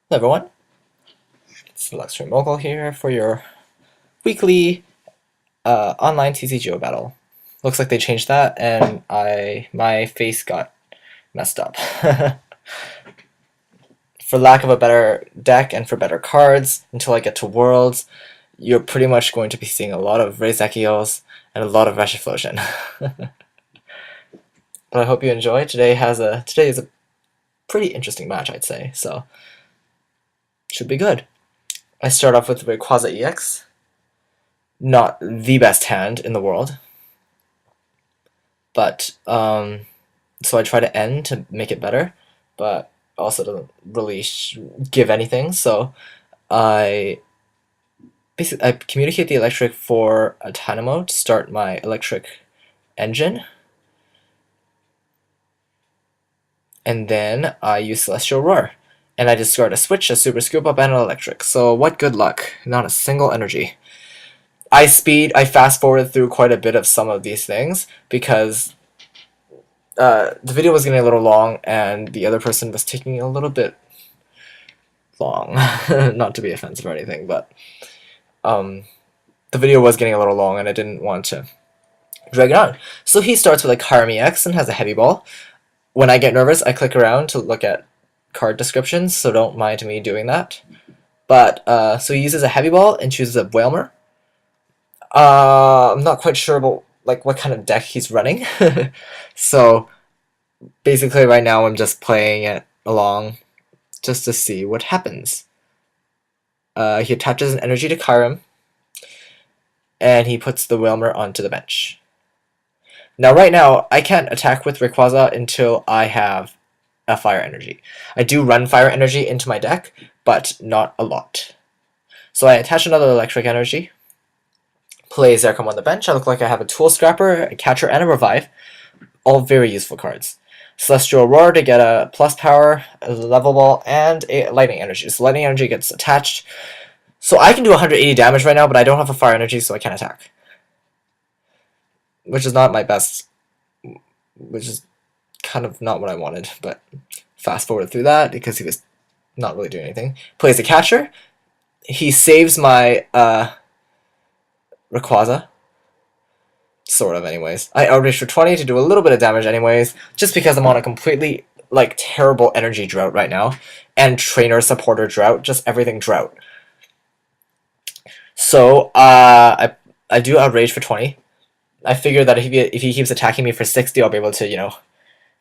Hello everyone, it's the Luxury Mogul here for your weekly online TCGO battle. Looks like they changed that and my face got messed up. For lack of a better deck and for better cards, until I get to Worlds, you're pretty much going to be seeing a lot of RayZekEels and a lot of Reshifusion. But I hope you enjoy. Today is a pretty interesting match, I'd say, so should be good. I start off with Rayquaza EX. Not the best hand in the world, but so I try to end to make it better, but also doesn't really give anything. So I communicate the electric for a Dynamo to start my electric engine, and then I use Celestial Roar, and I discard a Switch, a Super Scoop Up, and an Electric. So what good luck? Not a single energy. I fast forward through quite a bit of some of these things because the video was getting a little long and the other person was taking a little bit long. Not to be offensive or anything, but the video was getting a little long and I didn't want to drag it on. So he starts with like Harem EX and has a heavy ball. When I get nervous, I click around to look at card descriptions, so don't mind me doing that. But so he uses a heavy ball and chooses a Whalmer. I'm not quite sure about like what kind of deck he's running. So basically right now I'm just playing it along just to see what happens. He attaches an energy to Kyurem, and he puts the Whalmer onto the bench. Now right now I can't attack with Rayquaza until I have a fire energy. I do run fire energy into my deck, but not a lot. So I attach another electric energy, play Zercom on the bench. I look like I have a Tool Scrapper, a Catcher, and a Revive. All very useful cards. Celestial Roar to get a plus power, a level ball, and a lightning energy. So lightning energy gets attached. So I can do 180 damage right now, but I don't have a fire energy, so I can't attack. Which is not my best, which is kind of not what I wanted, but fast forward through that because he was not really doing anything. Plays a Catcher. He saves my Rayquaza. Sort of, anyways. I outrage for 20 to do a little bit of damage anyways, just because I'm on a completely, like, terrible energy drought right now. And trainer, supporter drought, just everything drought. So, I do outrage for 20. I figure that if he keeps attacking me for 60, I'll be able to, you know,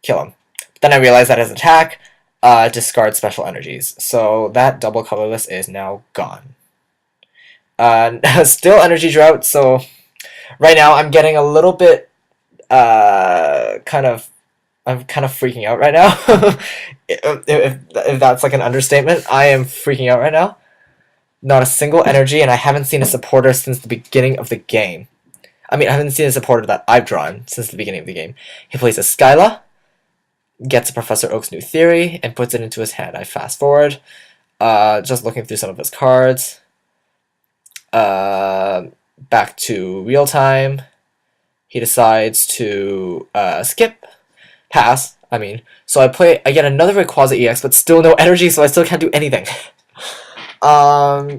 kill him. But then I realize that his attack discards special energies. So that double colorless is now gone. Still energy drought, so right now I'm getting a little bit I'm kind of freaking out right now. if that's like an understatement, I am freaking out right now. Not a single energy, and I haven't seen a supporter since the beginning of the game. I mean, I haven't seen a supporter that I've drawn since the beginning of the game. He plays a Skyla, gets a Professor Oak's new theory, and puts it into his hand. I fast forward, just looking through some of his cards. Back to real time. He decides to pass. I mean, so I get another Rayquaza EX, but still no energy, so I still can't do anything.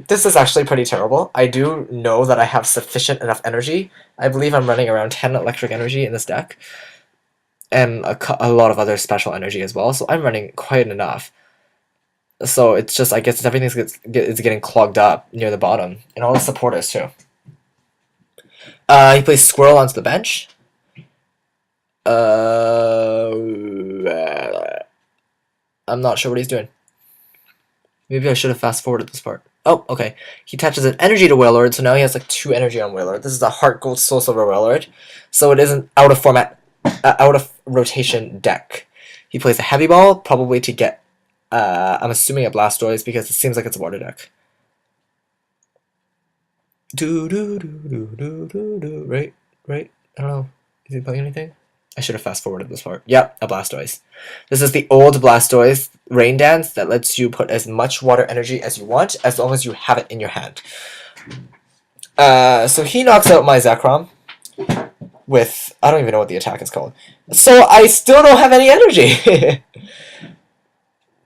This is actually pretty terrible. I do know that I have sufficient enough energy. I believe I'm running around 10 electric energy in this deck, and a lot of other special energy as well, so I'm running quite enough. So it's just, I guess everything's getting clogged up near the bottom, and all the supporters too. He plays Squirrel onto the bench. I'm not sure what he's doing. Maybe I should have fast forwarded this part. Oh, okay. He attaches an energy to Wailord, so now he has like 2 energy on Wailord. This is a Heart Gold Soul Silver Wailord, so it isn't out of format, out of rotation deck. He plays a Heavy Ball, probably to get, I'm assuming a Blastoise because it seems like it's a water deck. Right? I don't know. Is he playing anything? I should have fast forwarded this part. Yep, a Blastoise. This is the old Blastoise Rain Dance that lets you put as much water energy as you want, as long as you have it in your hand. So he knocks out my Zekrom with, I don't even know what the attack is called. So I still don't have any energy.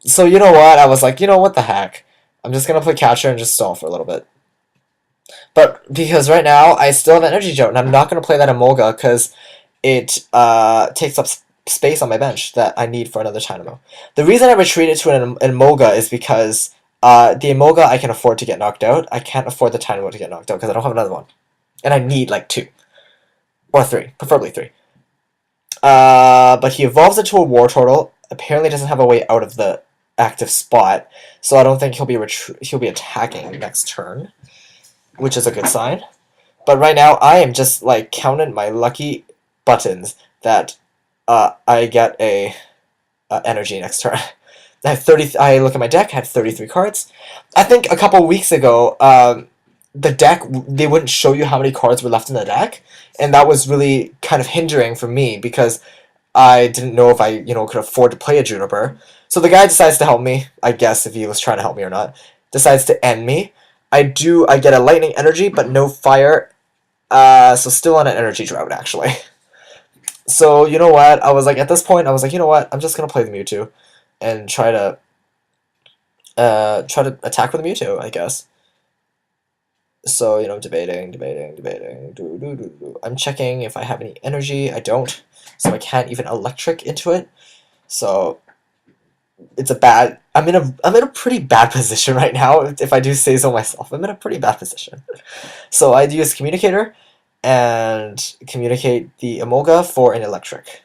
So you know what? I was like, you know what the heck? I'm just gonna play catcher and just stall for a little bit. But because right now I still have energy gel, and I'm not gonna play that Emolga because it takes up space on my bench that I need for another Dynamo. The reason I retreated to an Emolga is because the Emolga I can afford to get knocked out. I can't afford the Dynamo to get knocked out because I don't have another one, and I need like 2 or 3, preferably 3. But he evolves into a War Turtle. Apparently doesn't have a way out of the active spot, so I don't think he'll be attacking next turn, which is a good sign. But right now, I am just like counting my lucky buttons that I get a energy next turn. I have 30. I look at my deck. I have 33 cards. I think a couple weeks ago, the deck, they wouldn't show you how many cards were left in the deck, and that was really kind of hindering for me because I didn't know if I could afford to play a Juniper. So the guy decides to help me. I guess if he was trying to help me or not, decides to end me. I get a lightning energy, but no fire. So still on an energy drought actually. So you know what? I was like, at this point, I was like, you know what? I'm just gonna play the Mewtwo, and try to attack with the Mewtwo, I guess. So debating. I'm checking if I have any energy. I don't, so I can't even electric into it. So it's a bad. I'm in a pretty bad position right now. If I do say so myself, I'm in a pretty bad position. So I'd use Communicator and communicate the Emolga for an electric.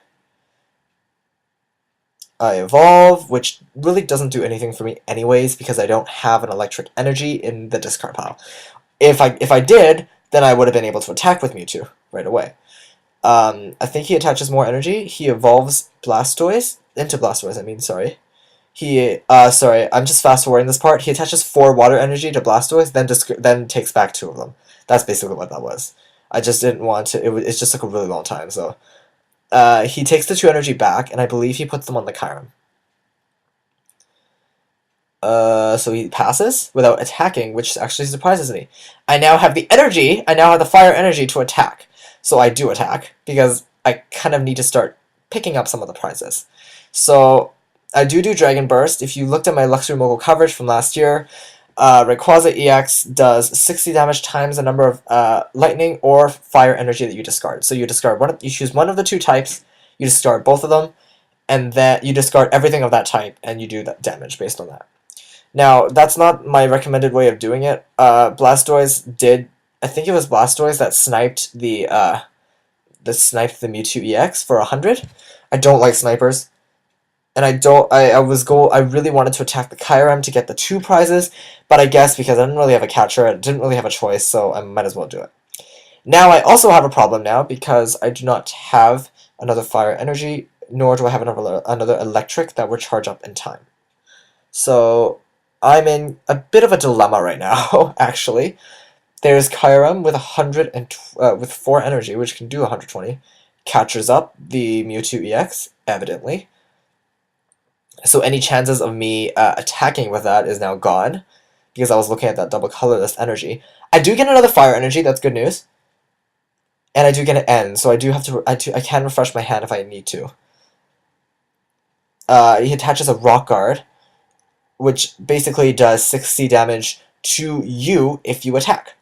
I evolve, which really doesn't do anything for me anyways because I don't have an electric energy in the discard pile. If I did, then I would have been able to attack with Mewtwo right away. I think he attaches more energy. He evolves Blastoise into Blastoise. I mean, sorry. Sorry, I'm just fast forwarding this part. He attaches 4 water energy to Blastoise, then takes back 2 of them. That's basically what that was. I just didn't want to. It just took a really long time. So he takes the 2 energy back, and I believe he puts them on the Kyurem. So he passes without attacking, which actually surprises me. I now have the energy. I now have the fire energy to attack. So I do attack because I kind of need to start picking up some of the prizes. So I do Dragon Burst. If you looked at my Luxury Mogul coverage from last year, Rayquaza EX does 60 damage times the number of lightning or fire energy that you discard. So you discard you choose one of the 2 types, you discard both of them, and then you discard everything of that type, and you do that damage based on that. Now, that's not my recommended way of doing it. Blastoise did, I think it was Blastoise that sniped the Mewtwo EX for 100. I don't like snipers. And I really wanted to attack the Kyurem to get the 2 prizes, but I guess because I didn't really have a catcher, I didn't really have a choice, so I might as well do it. Now I also have a problem now because I do not have another fire energy, nor do I have another electric that would charge up in time. So I'm in a bit of a dilemma right now, actually. There's Kyurem with 4 energy, which can do 120. Catches up the Mewtwo EX, evidently. So any chances of me attacking with that is now gone, because I was looking at that double colorless energy. I do get another fire energy, that's good news. And I do get an N, so I can refresh my hand if I need to. He attaches a Rock Guard, which basically does 60 damage to you if you attack.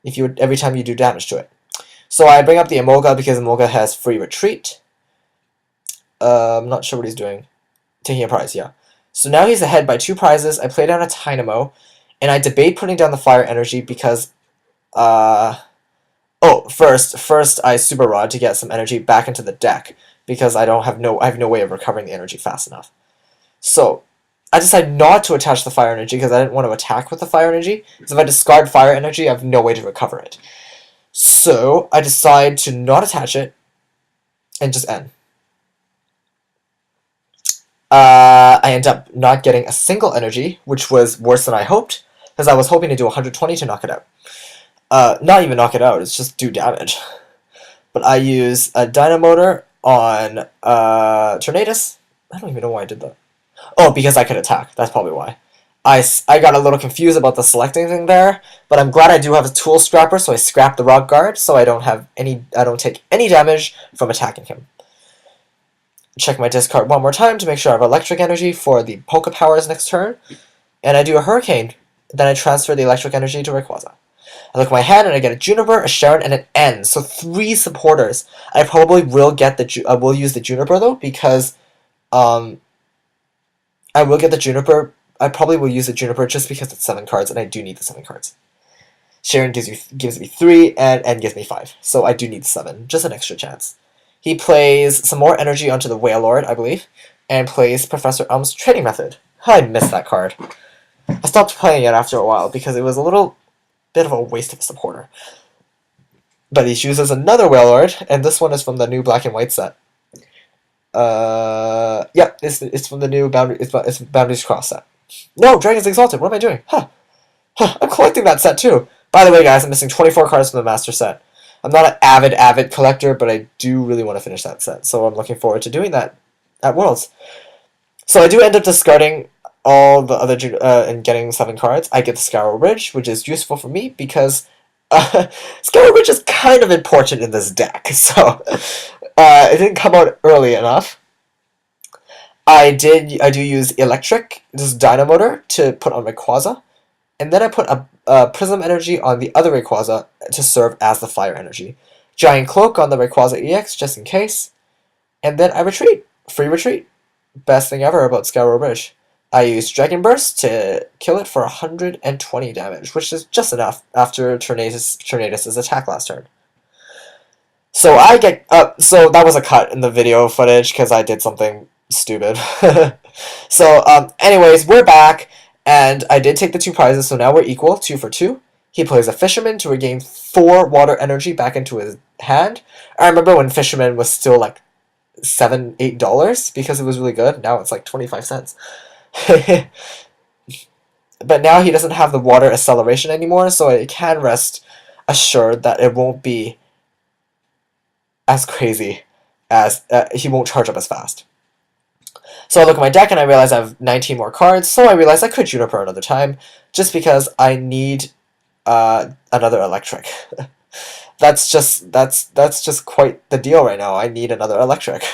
Every time you do damage to it. So I bring up the Emolga because Emolga has free retreat. I'm not sure what he's doing. Taking a prize, yeah. So now he's ahead by 2 prizes. I play down a Dynamo, and I debate putting down the fire energy because first I Super Rod to get some energy back into the deck because I have no way of recovering the energy fast enough. So I decided not to attach the fire energy because I didn't want to attack with the fire energy. Because if I discard fire energy, I have no way to recover it. So I decide to not attach it and just end. I end up not getting a single energy, which was worse than I hoped, because I was hoping to do 120 to knock it out. Not even knock it out, it's just do damage. But I use a Dynamotor on Tornadus. I don't even know why I did that. Oh, because I could attack. That's probably why. I got a little confused about the selecting thing there, but I'm glad I do have a Tool Scrapper, so I scrap the Rock Guard, so I don't take any damage from attacking him. check my discard one more time to make sure I have electric energy for the Poke Powers next turn, and I do a Hurricane. Then I transfer the electric energy to Rayquaza. I look at my hand and I get a Juniper, a Sharon, and an N. So 3 supporters. I probably will get the I will use the Juniper though, because I will get the Juniper. I probably will use the Juniper just because it's 7 cards and I do need the 7 cards. Sharon gives me 3 and N gives me 5. So I do need 7. Just an extra chance. He plays some more energy onto the Wailord, I believe, and plays Professor Elm's Trading Method. I missed that card. I stopped playing it after a while because it was a little bit of a waste of a supporter. But he chooses another Wailord, and this one is from the new Black and White set. Yeah, it's from the new it's Boundaries Cross set. No, Dragon's Exalted. What am I doing? I'm collecting that set too. By the way, guys, I'm missing 24 cards from the Master set. I'm not an avid collector, but I do really want to finish that set, so I'm looking forward to doing that at Worlds. So I do end up discarding all the other and getting 7 cards. I get the Scour Ridge, which is useful for me because Scour Ridge is kind of important in this deck, so it didn't come out early enough. I do use Electric, this is Dynamotor, to put on Rayquaza, and then I put a Prism Energy on the other Rayquaza to serve as the Fire Energy. Giant Cloak on the Rayquaza EX, just in case, and then I retreat. Free retreat. Best thing ever about Scour Ridge. I use Dragon Burst to kill it for 120 damage, which is just enough after Tornadus' attack last turn. So I get so that was a cut in the video footage because I did something stupid. So anyways, we're back, and I did take the 2 prizes, so now we're equal, 2 for 2. He plays a Fisherman to regain 4 water energy back into his hand. I remember when Fisherman was still like $7-8 because it was really good. Now it's like 25 cents. But now he doesn't have the water acceleration anymore, so I can rest assured that it won't be as crazy as he won't charge up as fast. So I look at my deck and I realize I have 19 more cards, so I realize I could Juniper another time, just because I need another Electric. That's just quite the deal right now. I need another Electric.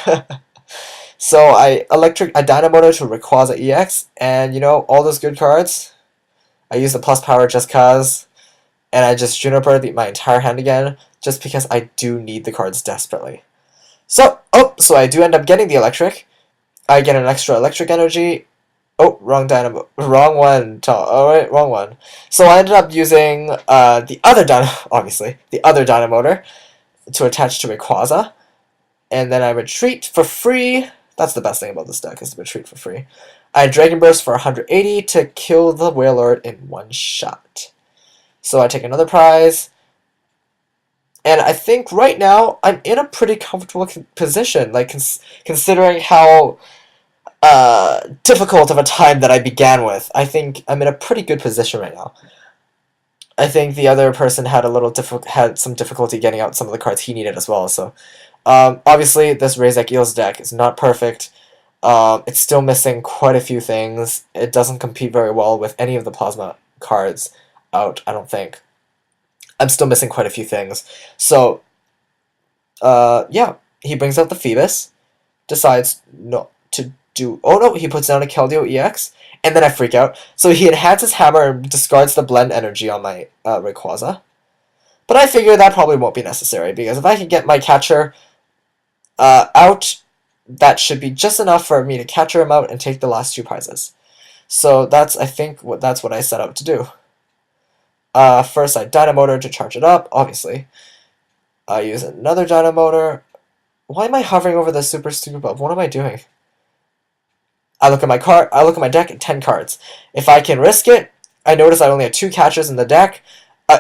So I Dynamotor to Rayquaza EX, and you know, all those good cards, I use the plus power just cause, and I just Juniper my entire hand again, just because I do need the cards desperately. So I do end up getting the Electric. I get an extra Electric energy. Oh, wrong Dynamo. Wrong one. Alright, wrong one. So I ended up using the other Dynamotor to attach to Rayquaza. And then I retreat for free. That's the best thing about this deck, is to retreat for free. I Dragon Burst for 180 to kill the Wailord in 1 shot. So I take another prize. And I think right now I'm in a pretty comfortable position, like considering how difficult of a time that I began with. I think I'm in a pretty good position right now. I think the other person had some difficulty getting out some of the cards he needed as well. So obviously this RayZekEels deck is not perfect. It's still missing quite a few things. It doesn't compete very well with any of the Plasma cards out, I don't think. I'm still missing quite a few things. So, yeah, he brings out the Phoebus, decides not to do... Oh no, he puts down a Keldeo EX, and then I freak out. So he enhances Hammer and discards the Blend energy on my Rayquaza. But I figure that probably won't be necessary, because if I can get my catcher out, that should be just enough for me to catcher him out and take the last 2 prizes. So I think that's what I set out to do. First I Dynamotor to charge it up, obviously. I use another Dynamotor. Why am I hovering over the super stupid bulb? What am I doing? I look at my deck at 10 cards. If I can risk it, I notice I only have 2 catchers in the deck.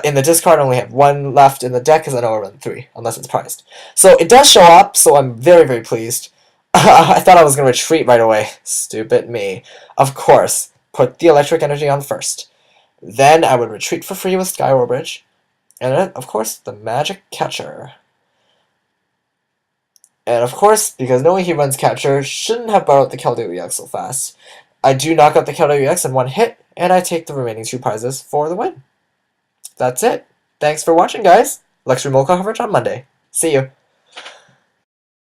In the discard, I only have 1 left in the deck because I know I run 3, unless it's prized. So it does show up, so I'm very, very pleased. I thought I was going to retreat right away. Stupid me. Of course, put the electric energy on first. Then I would retreat for free with Skyward Bridge. And then, of course, the Magic Catcher. And of course, because knowing he runs Catcher, shouldn't have borrowed the Keldeo EX so fast. I do knock out the Keldeo EX in 1 hit, and I take the remaining 2 prizes for the win. That's it. Thanks for watching, guys. Luxury Mocha coverage on Monday. See you.